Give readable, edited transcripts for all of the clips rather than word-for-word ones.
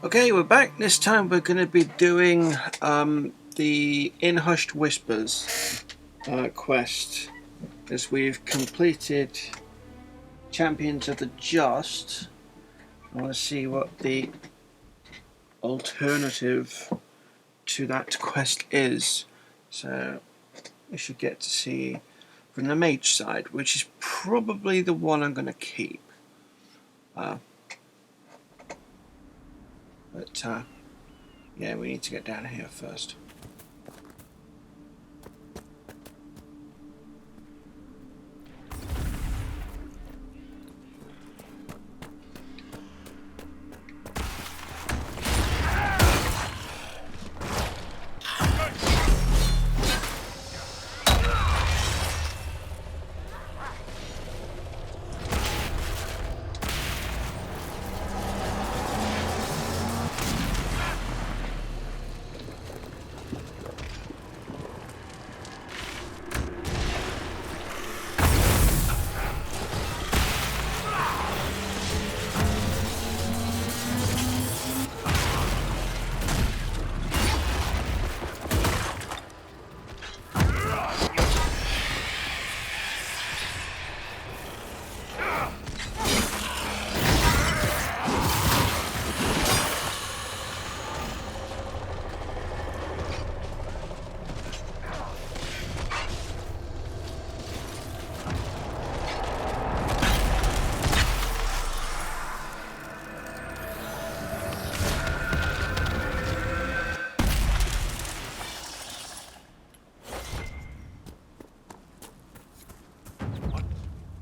Okay, we're back. This time we're going to be doing the In Hushed Whispers quest, as we've completed Champions of the Just. I want to see what the alternative to that quest is. So we should get to see from the mage side, which is probably the one I'm going to keep. But yeah, we need to get down here first.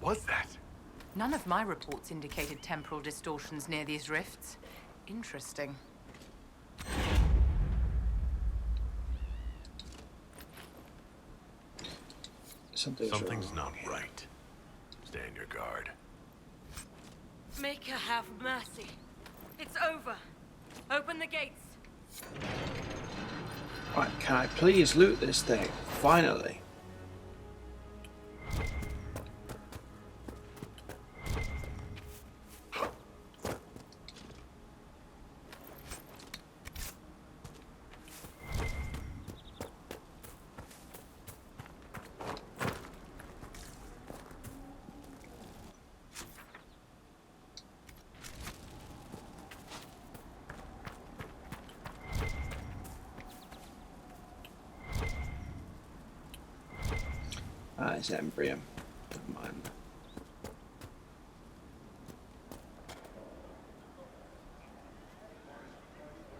Was that? None of my reports indicated temporal distortions near these rifts. Interesting. Something's not right. Stay on your guard. Maker have mercy. It's over. Open the gates. Right, can I please loot this thing? Finally. It's Embrium. Never mind.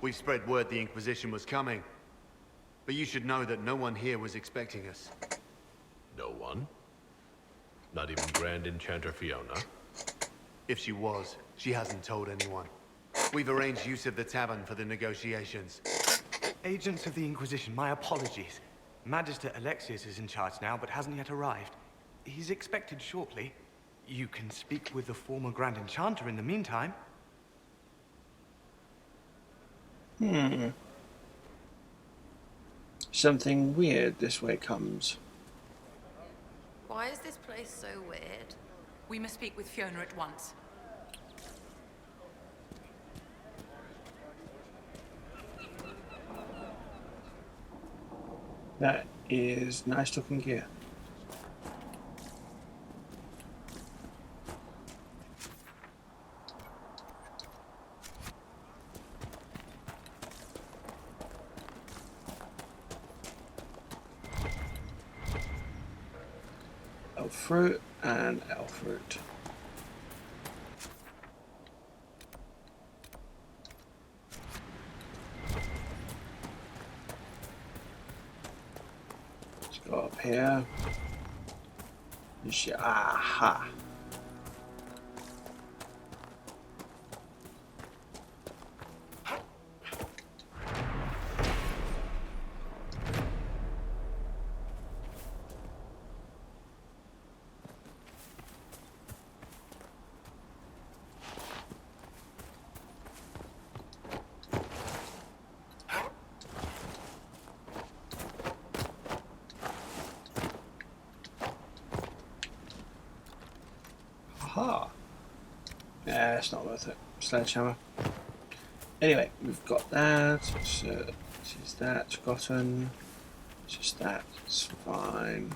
We spread word the Inquisition was coming. But you should know that no one here was expecting us. No one? Not even Grand Enchanter Fiona? If she was, she hasn't told anyone. We've arranged use of the tavern for the negotiations. Agents of the Inquisition, my apologies. Magister Alexius is in charge now, but hasn't yet arrived. He's expected shortly. You can speak with the former Grand Enchanter in the meantime. Something weird this way comes. Why is this place so weird? We must speak with Fiona at once. That is nice looking gear. Elf fruit and elf fruit. Go up here. Aha. Aha. Yeah, it's not worth it. Sledgehammer. Anyway, we've got that. So this is that gotten. Just that. It's fine.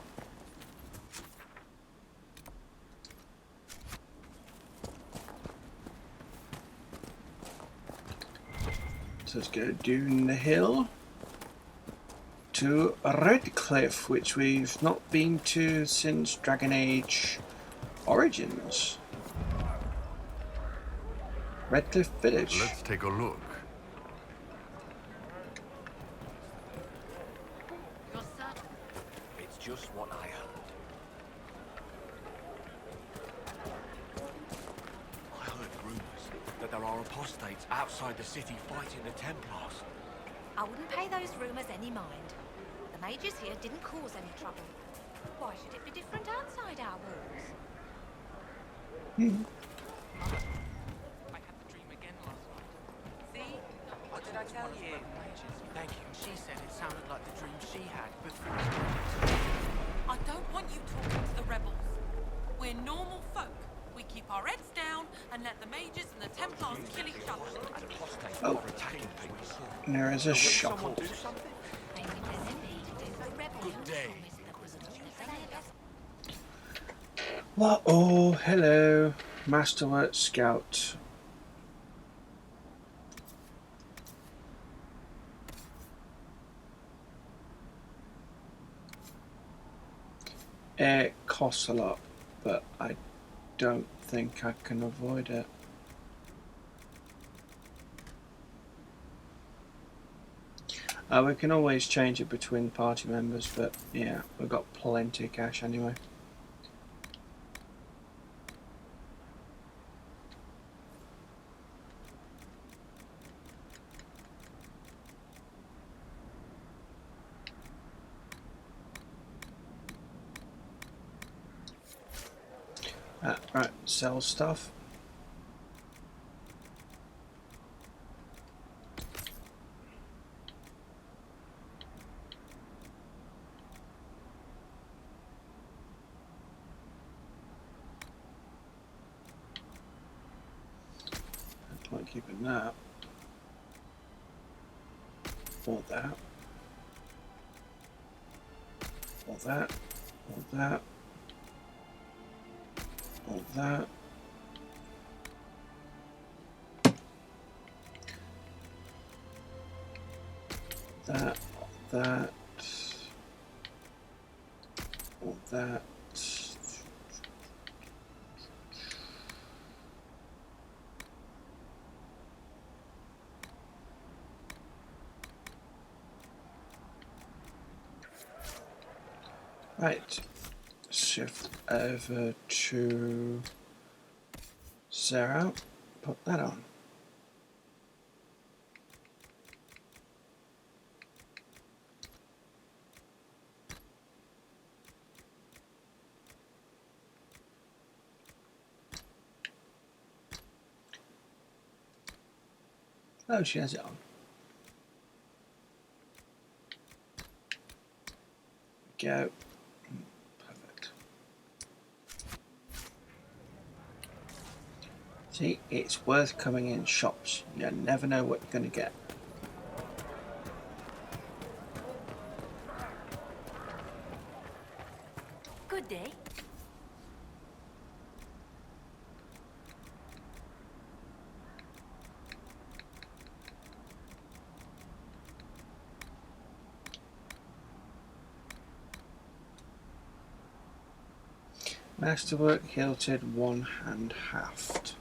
So let's go down the hill to Redcliffe, which we've not been to since Dragon Age Origins. Redcliffe Village. Let's take a look. It's just what I heard. I heard rumors that there are apostates outside the city fighting the Templars. I wouldn't pay those rumors any mind. The mages here didn't cause any trouble. Why should it be different outside our walls? I had the dream again last night. See? What did I tell you? Thank you. She said it sounded like the dream she had before. I don't want you talking to the rebels. We're normal folk. We keep our heads down and let the mages and the Templars kill each other. Oh, there is a shop. Good day. What? Oh, hello, Masterwork Scout. It costs a lot, but I don't think I can avoid it. We can always change it between party members, but yeah, we've got plenty of cash anyway. Right, sell stuff. I like keeping that. Or that. Or that. Or that. All that. That. That. All that. Right. Shift over to 0, put that on. Oh, she has it on. Go. See, it's worth coming in shops. You never know what you're going to get. Good day. Masterwork hilted, one hand haft.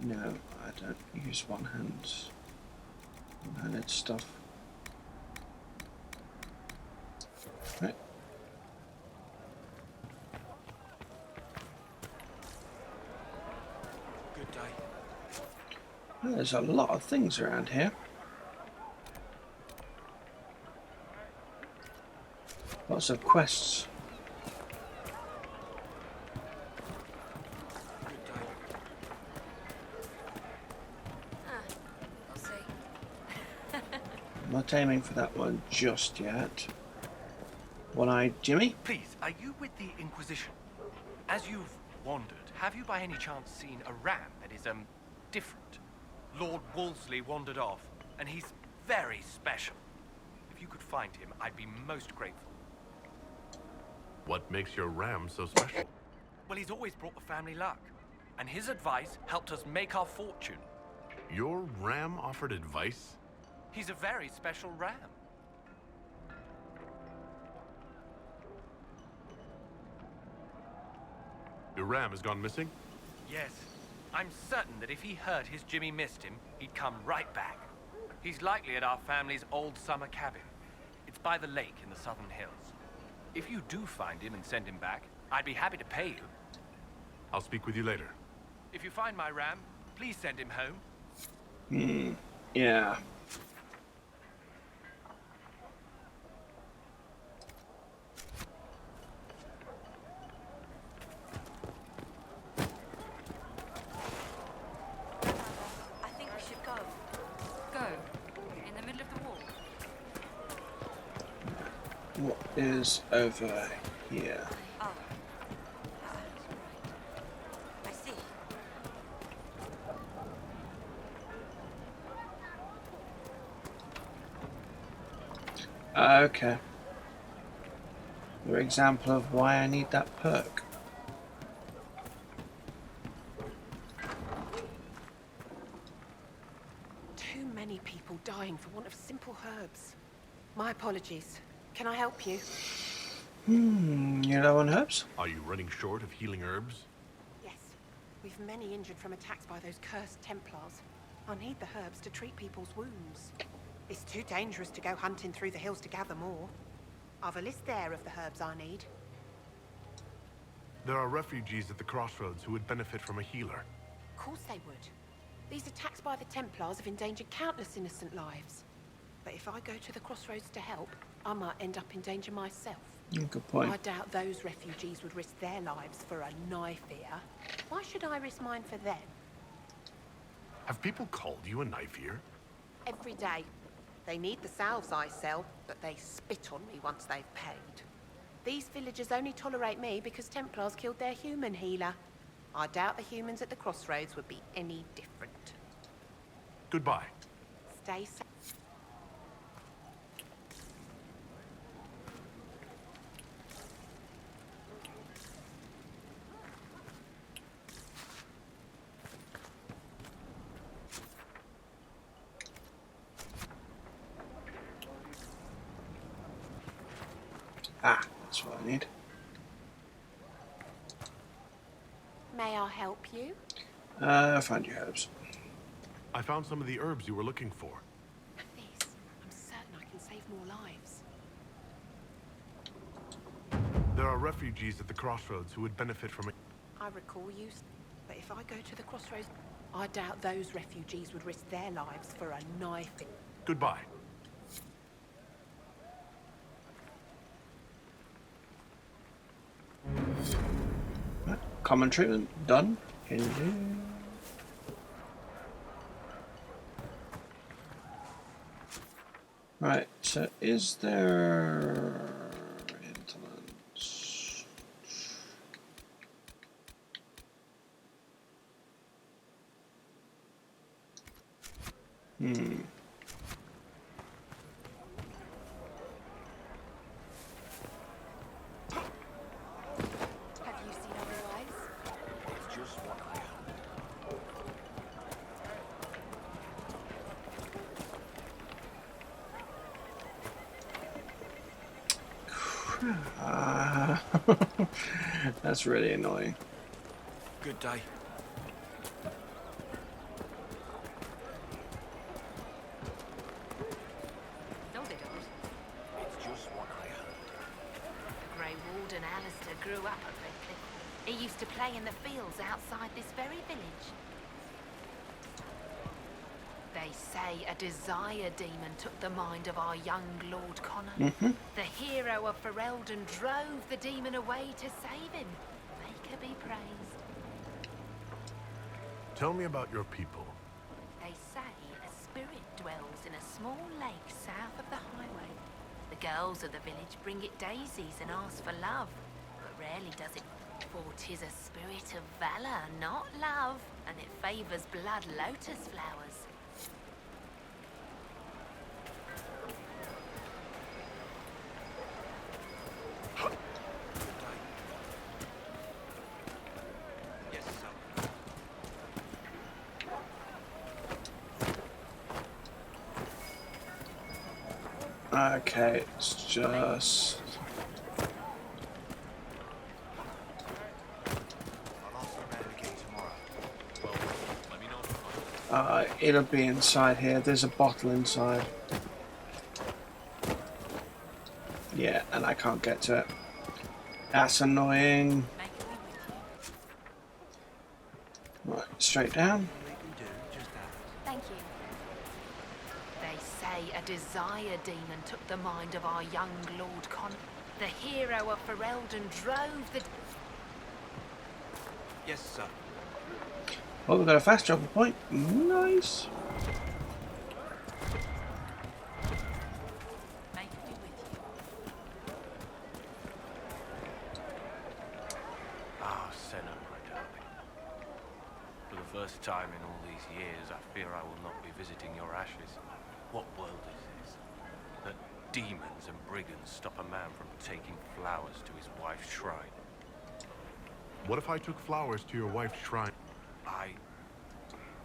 No, I don't use one-handed stuff. Right. Good day. Well, there's a lot of things around here. Lots of quests. I'm not aiming for that one just yet. One-eyed Jimmy? Please, are you with the Inquisition? As you've wandered, have you by any chance seen a ram that is, different? Lord Wolseley wandered off, and he's very special. If you could find him, I'd be most grateful. What makes your ram so special? Well, he's always brought the family luck, and his advice helped us make our fortune. Your ram offered advice? He's a very special ram. Your ram has gone missing? Yes. I'm certain that if he heard his Jimmy missed him, he'd come right back. He's likely at our family's old summer cabin. It's by the lake in the southern hills. If you do find him and send him back, I'd be happy to pay you. I'll speak with you later. If you find my ram, please send him home. Yeah. I think we should go. Go. In the middle of the wall. What is over here? Oh. I see. Okay. Another example of why I need that perk. Too many people dying for want of simple herbs. My apologies. Can I help you? You low on herbs? Are you running short of healing herbs? Yes. We've many injured from attacks by those cursed Templars. I need the herbs to treat people's wounds. It's too dangerous to go hunting through the hills to gather more. I've a list there of the herbs I need. There are refugees at the crossroads who would benefit from a healer. Of course they would. These attacks by the Templars have endangered countless innocent lives. But if I go to the crossroads to help, I might end up in danger myself. Good point. I doubt those refugees would risk their lives for a knife ear. Why should I risk mine for them? Have people called you a knife ear? Every day. They need the salves I sell, but they spit on me once they've paid. These villagers only tolerate me because Templars killed their human healer. I doubt the humans at the crossroads would be any different. Goodbye. Stay safe. Ah, that's what I need. May I help you? Find your herbs. I found some of the herbs you were looking for. This. I'm certain I can save more lives. There are refugees at the crossroads who would benefit from it. I recall you, but if I go to the crossroads, I doubt those refugees would risk their lives for a knife. Goodbye. Common treatment done. Indeed. Right, so is there hinterlands? Have you seen otherwise? It's just what I heard. That's really annoying. Good day. No, they don't. It's just what I heard. The Grey Warden Alistair grew up at Redcliffe. He used to play in the fields outside this very village. They say a desire demon took the mind of our young Lord Connor. The hero of Fereldan drove the demon away to save him. Make her be praised. Tell me about your people. They say a spirit dwells in a small lake south of the highway. The girls of the village bring it daisies and ask for love, but rarely does it. For 'tis a spirit of valor, not love, and it favors blood lotus flowers. Okay, it's just... it'll be inside here. There's a bottle inside. Yeah, and I can't get to it. That's annoying. Right, straight down. Thank you. They say a desire demon took the mind of our young Lord Qunari. The hero of Fereldan drove the... Yes, sir. Oh, we've got a fast travel point. Nice. Ah, Senna, my darling. For the first time in all these years, I fear I will not be visiting your ashes. What world is this? That demons and brigands stop a man from taking flowers to his wife's shrine. What if I took flowers to your wife's shrine?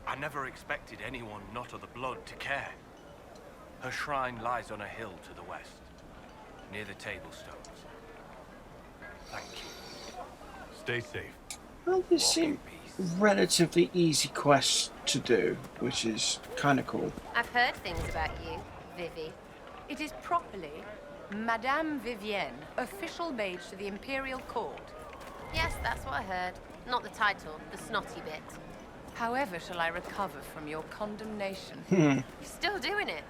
I never expected anyone not of the blood to care. Her shrine lies on a hill to the west, near the tablestones. Thank you. Stay safe. Well, this seems relatively easy quest to do, which is kind of cool. I've heard things about you, Vivi. It is properly Madame Vivienne, official mage to the Imperial Court. Yes, that's what I heard. Not the title, the snotty bit. However shall I recover from your condemnation? You're still doing it.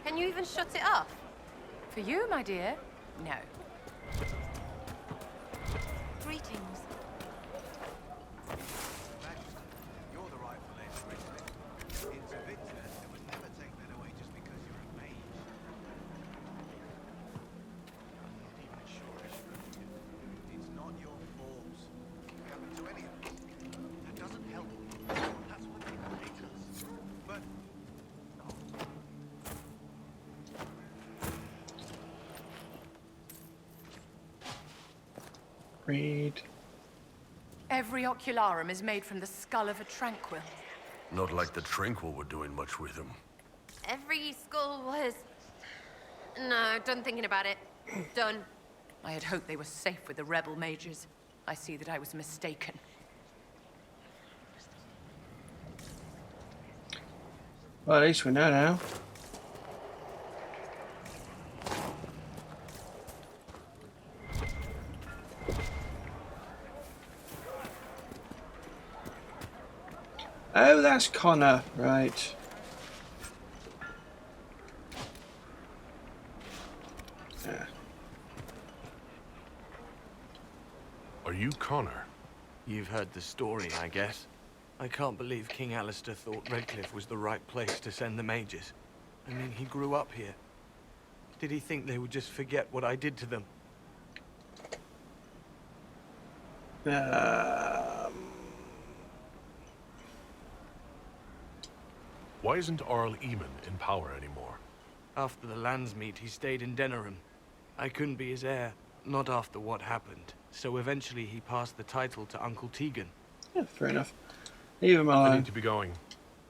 Can you even shut it off? For you, my dear, no. Greetings. You're the rightful heir to Redcliffe. Into Victor, they would never take that away just because you're a mage. I'm not even sure I should. It's not your fault. It happened to any of us. That doesn't help. That's what people hate us. But Read. Every ocularum is made from the skull of a tranquil. Not like the Tranquil were doing much with him. Every skull was... No, done thinking about it. Done. I had hoped they were safe with the rebel mages. I see that I was mistaken. Well, at least we know now. Oh, that's Connor, right. Yeah. Are you Connor? You've heard the story, I guess. I can't believe King Alistair thought Redcliffe was the right place to send the mages. I mean, he grew up here. Did he think they would just forget what I did to them? Why isn't Arl Eamon in power anymore? After the lands meet, he stayed in Denerim. I couldn't be his heir, not after what happened. So eventually he passed the title to Uncle Tegan. Yeah, fair enough. Leave him I alone. need to be going.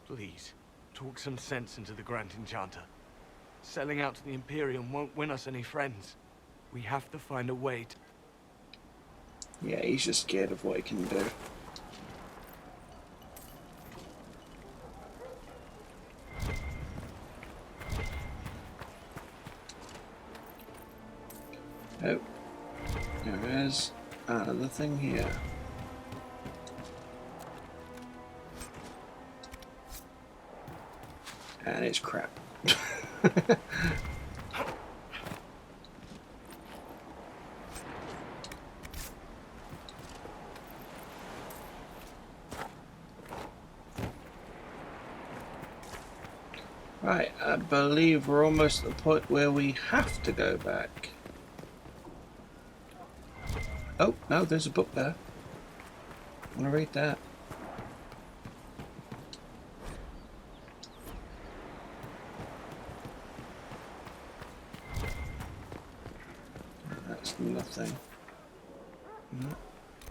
Please, talk some sense into the Grand Enchanter. Selling out to the Imperium won't win us any friends. We have to find a way to... Yeah, he's just scared of what he can do. Oh, there is another thing here. And it's crap. Right, I believe we're almost at the point where we have to go back. Oh, no, there's a book there. I want to read that. That's nothing. No.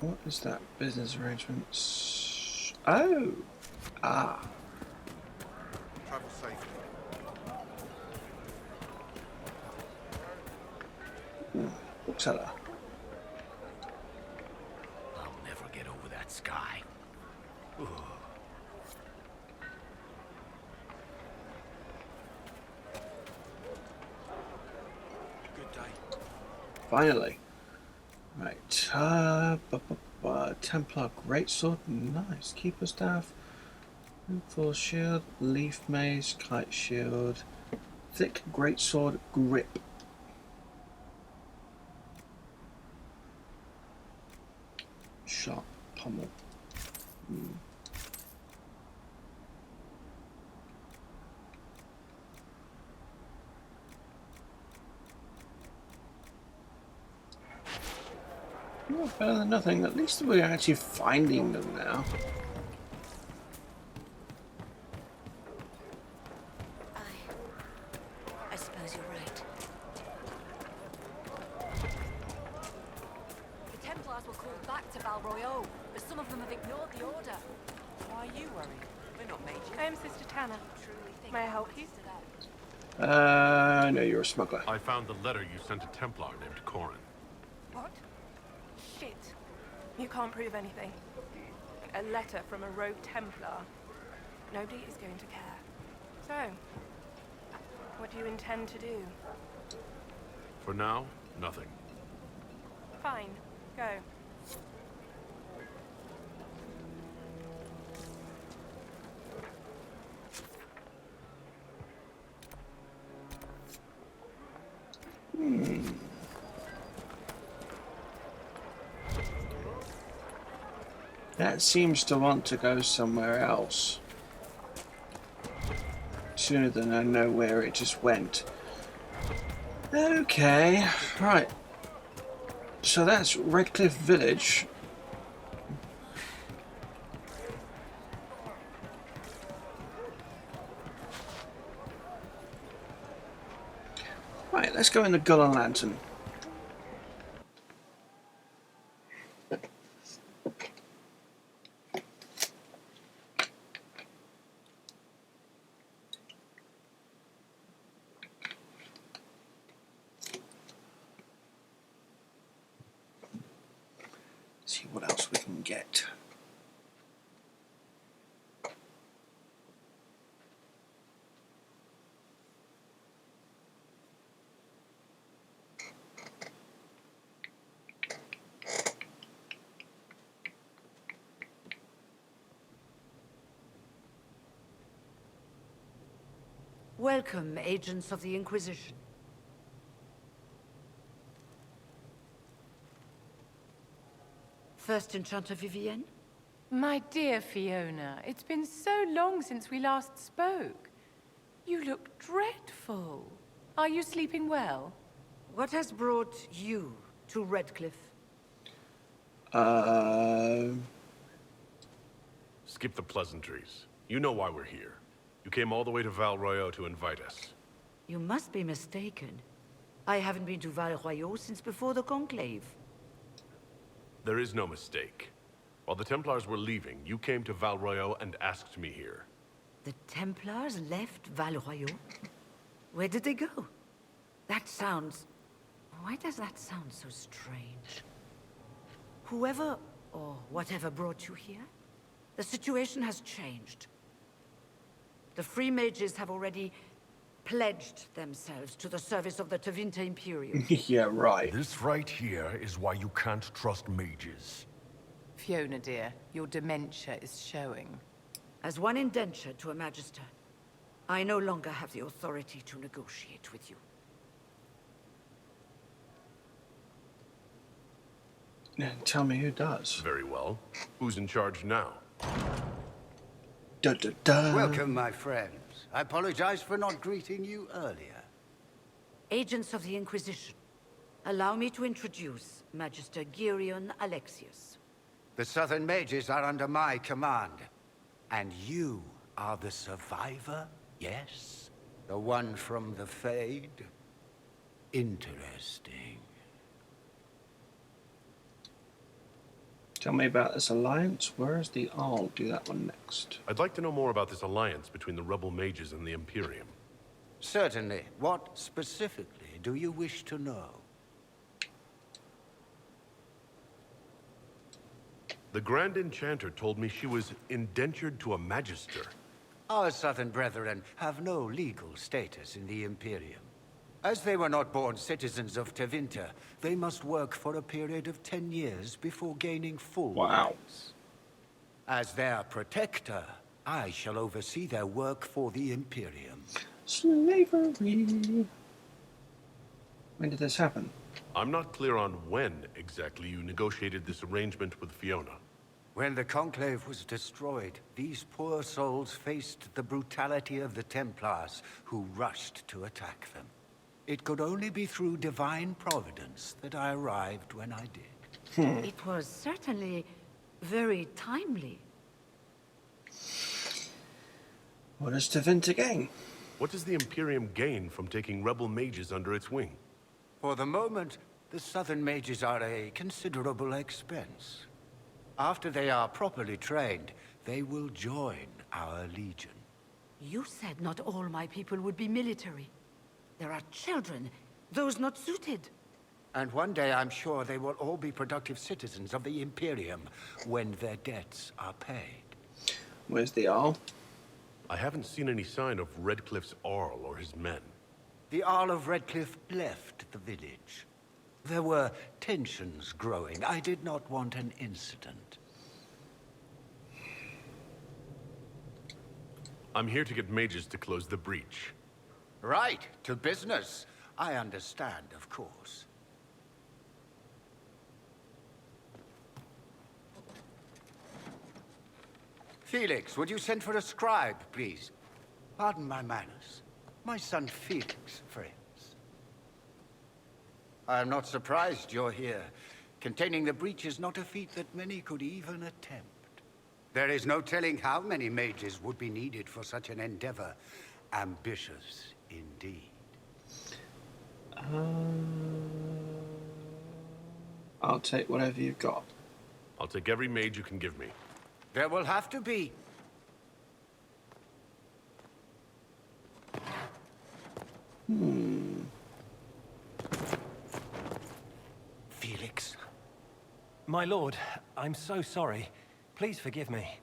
What is that? Business arrangements. Oh! Ah. travel safely. Bookseller. I'll never get over that sky. Ugh. Good day. Finally. Right. Templar Greatsword. Nice. Keeper Staff. Full Shield. Leaf Mace. Kite Shield. Thick Greatsword Grip. Sharp Pommel. Well, better than nothing. At least we're actually finding them now. I suppose you're right. The Templars were called back to Val Royeaux, but some of them have ignored the order. Why are you worried? We're not mages. I am Sister Tanner. May I help you? No, you're a smuggler. I found the letter you sent a Templar named Corin. What? Shit. You can't prove anything. A letter from a rogue Templar. Nobody is going to care. So, what do you intend to do? For now, nothing. Fine. Go. That seems to want to go somewhere else. Sooner than I know where it just went. Okay, right. So that's Redcliffe Village. Right, let's go in the Golden Lantern. See what else we can get. Welcome, agents of the Inquisition. First Enchanter Vivienne? My dear Fiona, it's been so long since we last spoke. You look dreadful. Are you sleeping well? What has brought you to Redcliffe? Skip the pleasantries. You know why we're here. You came all the way to Val Royeaux to invite us. You must be mistaken. I haven't been to Val Royeaux since before the Conclave. There is no mistake. While the Templars were leaving, you came to Val Royeaux and asked me here. The Templars left Val Royeaux? Where did they go? That sounds... Why does that sound so strange? Whoever or whatever brought you here, the situation has changed. The Free Mages have already pledged themselves to the service of the Tevinter Imperium. Yeah, right. This right here is why you can't trust mages. Fiona, dear, your dementia is showing. As one indenture to a Magister, I no longer have the authority to negotiate with you. Tell me who does. Very well. Who's in charge now? Da, da, da. Welcome, my friends. I apologize for not greeting you earlier. Agents of the Inquisition, allow me to introduce Magister Girion Alexius. The Southern Mages are under my command. And you are the survivor, yes? The one from the Fade? Interesting. Tell me about this alliance. Where's the... I'll do that one next. I'd like to know more about this alliance between the rebel mages and the Imperium. Certainly. What specifically do you wish to know? The Grand Enchanter told me she was indentured to a Magister. Our southern brethren have no legal status in the Imperium. As they were not born citizens of Tevinter, they must work for a period of 10 years before gaining full rights. As their protector, I shall oversee their work for the Imperium. Slavery. When did this happen? I'm not clear on when exactly you negotiated this arrangement with Fiona. When the Conclave was destroyed, these poor souls faced the brutality of the Templars, who rushed to attack them. It could only be through divine providence that I arrived when I did. It was certainly very timely. What does Tevinter gain? What does the Imperium gain from taking rebel mages under its wing? For the moment, the southern mages are a considerable expense. After they are properly trained, they will join our legion. You said not all my people would be military. There are children, those not suited. And one day I'm sure they will all be productive citizens of the Imperium when their debts are paid. Where's the Arl? I haven't seen any sign of Redcliffe's Arl or his men. The Arl of Redcliffe left the village. There were tensions growing. I did not want an incident. I'm here to get mages to close the breach. Right, to business. I understand, of course. Felix, would you send for a scribe, please? Pardon my manners. My son Felix, friends. I'm not surprised you're here. Containing the breach is not a feat that many could even attempt. There is no telling how many mages would be needed for such an endeavor. Ambitious indeed. I'll take whatever you've got. I'll take every mage you can give me. There will have to be. Felix. My lord, I'm so sorry. Please forgive me.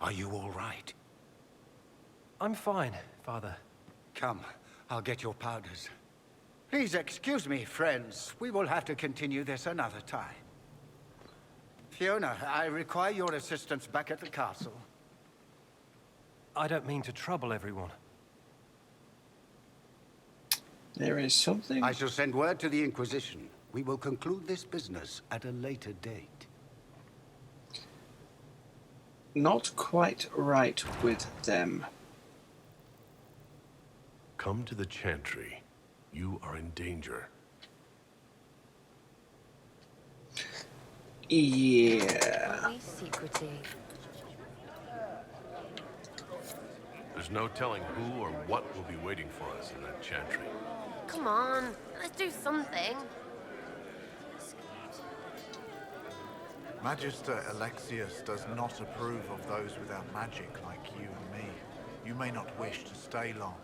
Are you all right? I'm fine, Father. Come, I'll get your powders. Please excuse me, friends. We will have to continue this another time. Fiona, I require your assistance back at the castle. I don't mean to trouble everyone. There is something... I shall send word to the Inquisition. We will conclude this business at a later date. Not quite right with them. Come to the Chantry. You are in danger. Yeah. There's no telling who or what will be waiting for us in that Chantry. Come on, let's do something. Magister Alexius does not approve of those without magic like you and me. You may not wish to stay long.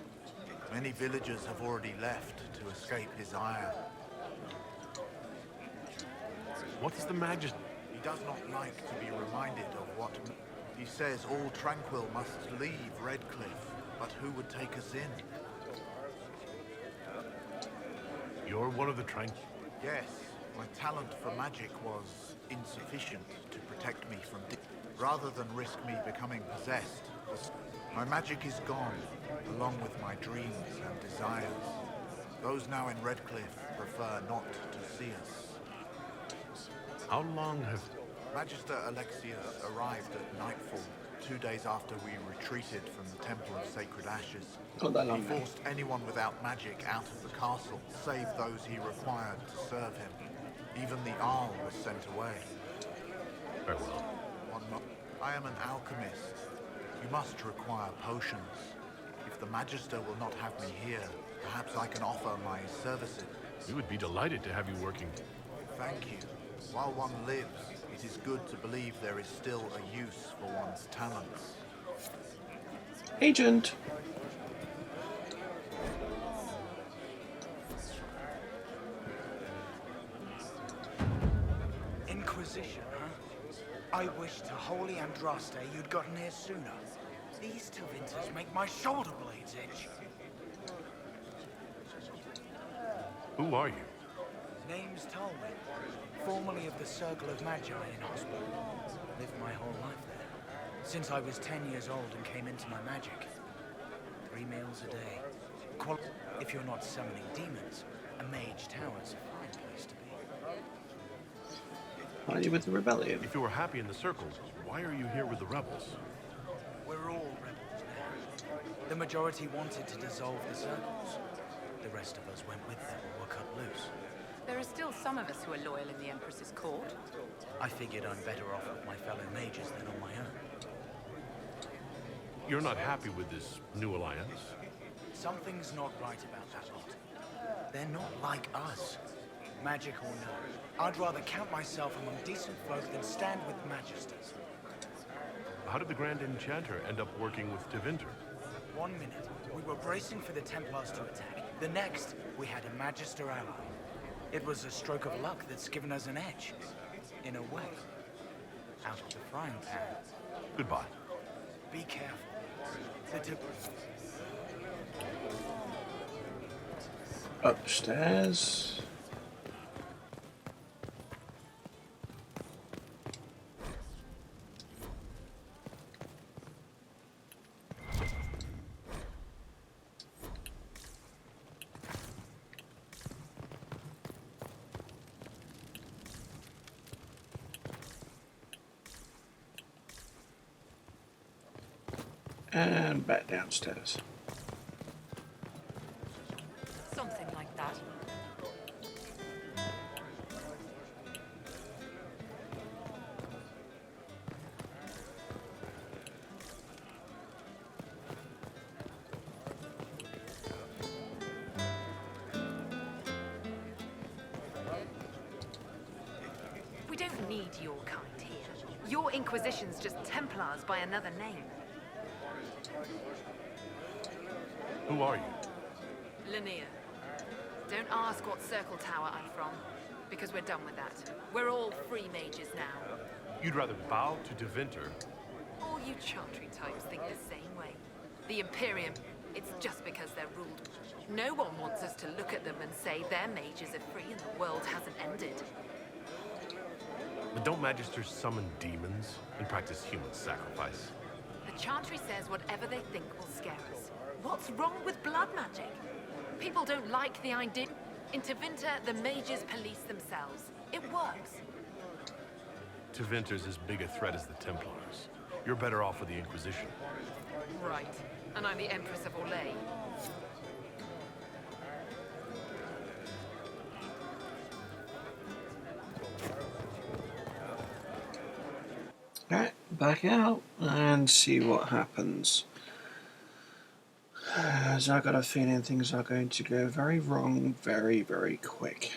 Many villagers have already left to escape his ire. What is the Magister? He does not like to be reminded of what... He says all tranquil must leave Redcliffe, but who would take us in? You're one of the Tranquil... Yes, my talent for magic was insufficient to protect me from... Rather than risk me becoming possessed, my magic is gone, along with my dreams and desires. Those now in Redcliffe prefer not to see us. How long have... Magister Alexius arrived at nightfall, 2 days after we retreated from the Temple of Sacred Ashes. Not that long, He forced anyone without magic out of the castle, save those he required to serve him. Even the Arl was sent away. Farewell. I am an alchemist. You must require potions. If the Magister will not have me here, perhaps I can offer my services. We would be delighted to have you working. Thank you. While one lives, it is good to believe there is still a use for one's talents. Agent! Inquisition, huh? I wish holy Andraste, you'd gotten here sooner. These Tevinters make my shoulder blades itch. Who are you? Name's Talwyn, formerly of the Circle of Magi in Hospital. Lived my whole life there. Since I was 10 years old and came into my magic. 3 meals a day. If you're not summoning demons, a mage tower's a fine place to be. Are you with the rebellion? If you were happy in the circle, why are you here with the rebels? We're all rebels now. The majority wanted to dissolve the circles. The rest of us went with them or were cut loose. There are still some of us who are loyal in the Empress's court. I figured I'm better off with my fellow mages than on my own. You're not happy with this new alliance? Something's not right about that lot. They're not like us. Magic or no, I'd rather count myself among decent folk than stand with magisters. How did the Grand Enchanter end up working with Tevinter? 1 minute, we were bracing for the Templars to attack. The next, we had a magister ally. It was a stroke of luck that's given us an edge. In a way. Out of the frying pan. Goodbye. Be careful. Upstairs. And back downstairs. Something like that. We don't need your kind here. Your Inquisition's just Templars by another name. Who are you? Linnea. Don't ask what circle tower I'm from, because we're done with that. We're all free mages now. You'd rather bow to Tevinter? All you Chantry types think the same way. The Imperium, it's just because they're ruled. No one wants us to look at them and say their mages are free and the world hasn't ended. But don't magisters summon demons and practice human sacrifice? The Chantry says whatever they think will scare us. What's wrong with blood magic? People don't like the idea. In Tevinter, the mages police themselves. It works. Tevinter's as big a threat as the Templars. You're better off with the Inquisition. Right. And I'm the Empress of Orlais. Right, back out and see what happens. As I got a feeling things are going to go very wrong very, very quick.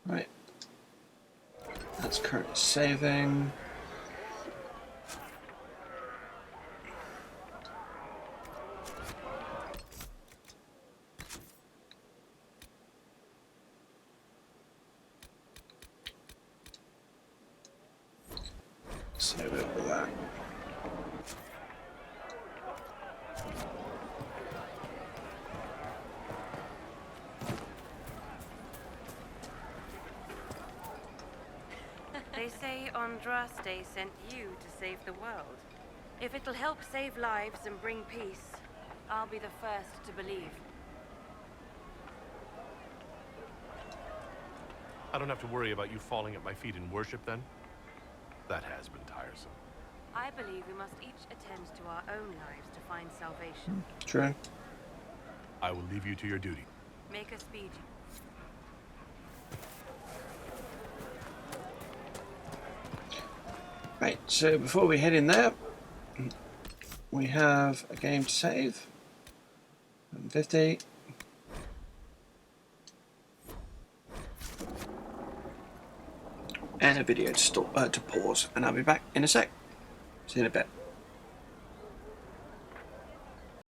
Right. That's currently saving. Save it all that. They say Andraste sent you to save the world. If it'll help save lives and bring peace, I'll be the first to believe. I don't have to worry about you falling at my feet in worship, then? That has been tiresome. I believe we must each attend to our own lives to find salvation. True. I will leave you to your duty. Make us speed. Right, so before we head in there, we have a game to save. 50. And a video to pause, and I'll be back in a sec. See you in a bit.